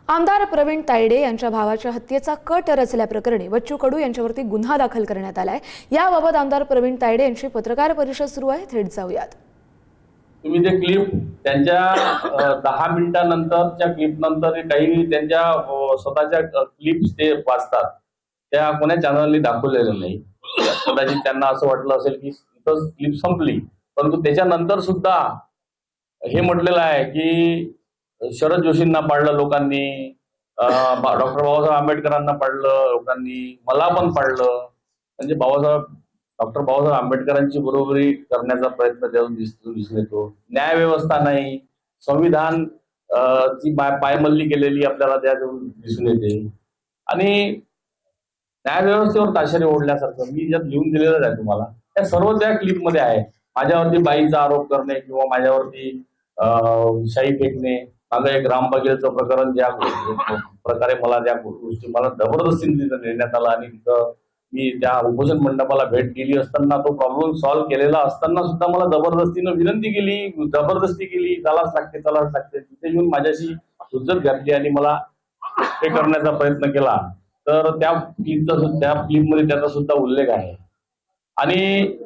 आमदार प्रवीण तायडे यांच्या भावाच्या हत्येचा कट रचल्याप्रकरणी बच्चू कडू यांच्यावरती गुन्हा दाखल करण्यात आलाय। याबाबत आमदार प्रवीण तायडे यांची पत्रकार परिषद सुरू आहे, थेट जाऊयात। तुम्ही ते क्लिप त्यांच्या 10 मिनिटांनंतरच्या क्लिप नंतर काही त्यांच्या स्वतःच्या क्लिप्स ते वाचतात, त्या कोणा चॅनलनी दाखवलेलं नाही। कदाचित त्यांना असं वाटलं असेल की इथं क्लिप संपली, परंतु त्याच्यानंतर सुद्धा हे म्हटलेलं आहे की शरद जोशींना पाडलं लोकांनी, डॉक्टर बाबासाहेब आंबेडकरांना पाडलं लोकांनी, मला पण पाडलं। म्हणजे डॉक्टर बाबासाहेब आंबेडकरांची बरोबरी करण्याचा प्रयत्न त्यातून दिसून येतो। न्याय व्यवस्था नाही, संविधान ची पायमल्ली केलेली आपल्याला त्यातून दिसून येते। आणि न्याय व्यवस्थेवर ताशेरे ओढल्यासारखं मी ज्यात लिहून दिलेलं आहे तुम्हाला, त्या सर्व त्या क्लिप मध्ये आहे। माझ्यावरती बाईचा आरोप करणे किंवा माझ्यावरती शाई फेकणे, मागे एक राम बघेलचं प्रकरण ज्या प्रकारे मला त्या गोष्टी मला जबरदस्तीने तिथं नेण्यात आला आणि तिथं मी त्या उपोषण मंडपाला भेट दिली असताना तो प्रॉब्लेम सॉल्व्ह केलेला असताना सुद्धा मला जबरदस्तीनं विनंती केली, जबरदस्ती केली, चलाच लागते। तिथे येऊन माझ्याशी हुज्जत घातली आणि मला हे करण्याचा प्रयत्न केला। तर त्या क्लिपमध्ये त्याचा सुद्धा उल्लेख आहे। आणि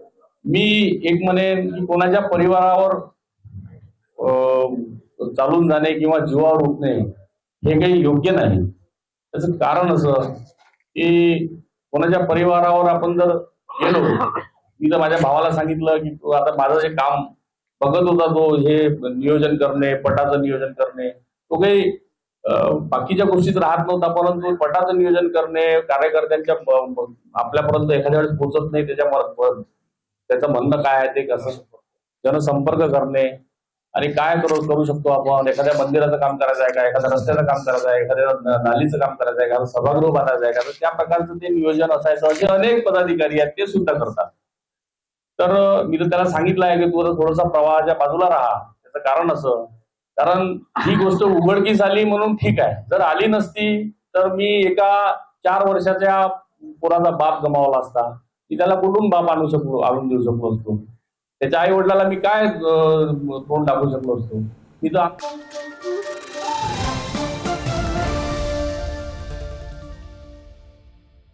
मी एक म्हणेन की कोणाच्या परिवारावर चालून जाणे किंवा जीवावर उठणे हे काही योग्य नाही। त्याचं कारण असं की कोणाच्या परिवारावर आपण जर गेलो, मी तर माझ्या भावाला सांगितलं की आता माझं जे काम बघत होता तो हे नियोजन करणे, पटाचं नियोजन करणे, तो काही बाकीच्या गोष्टीत राहत नव्हता, परंतु पटाचं नियोजन करणे, कार्यकर्त्यांच्या आपल्यापर्यंत एखाद्या वेळेस पोहोचत नाही त्याचं म्हणणं काय आहे ते कसं जनसंपर्क करणे आणि काय करू शकतो आपण, एखाद्या मंदिराचं काम करायचं आहे का, एखाद्या रस्त्याचं काम करायचं आहे, एखाद्या नालीचं काम करायचं आहे, एखादं सभागृह बांधायचं आहे का, तर त्या प्रकारचं ते नियोजन असायचं। असे अनेक पदाधिकारी आहेत, ते सुद्धा करतात। तर मी तर त्याला सांगितलं आहे की तू थोडासा प्रवाहाच्या बाजूला राहा। त्याचं कारण असं, कारण ही गोष्ट उघडकीस आली म्हणून ठीक आहे, जर आली नसती तर मी एका 4 वर्षाच्या पोराचा बाप गमावला असता, मी त्याला कुठून बाप आणून देऊ शकलो असतो, त्याच्या आई वडिलाला मी काय तोंड दाखवू शकलो असतो। मी तर